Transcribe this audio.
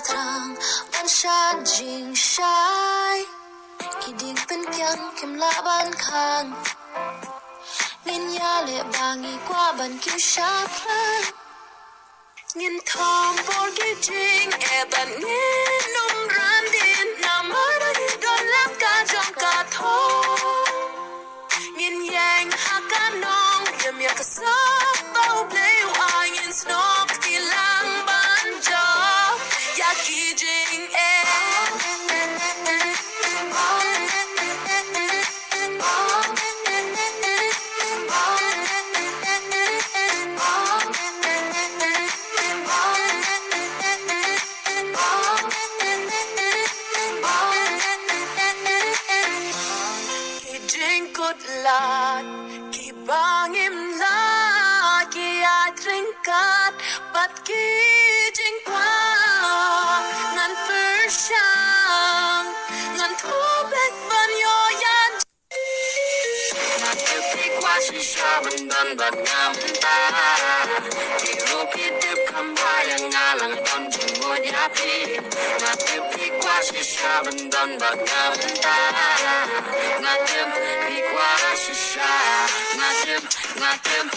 trang ban shan jing shai iding pen kyang kim la ban khang ngin ya le bangi qua ban kim sha plan ngin thom por ki jing e ban ngin num ran din na mar di don lam ka jong ka tho ngin yang hakanong yam ya ka sa bao play wa ngin snog ti lang ban jo ya ki jing e lat ki bangim la ki atringkat bat ki jing kwa ngan pershang ngan thobek ban yo yan na ki kwa shi shaban dan bat ngam ta ki rupi tip khamba yang ngalang don mo ya pi na ki kwa shi shaban dan bat ngam ta ngatem ki kwa shi sha ngatem ngatem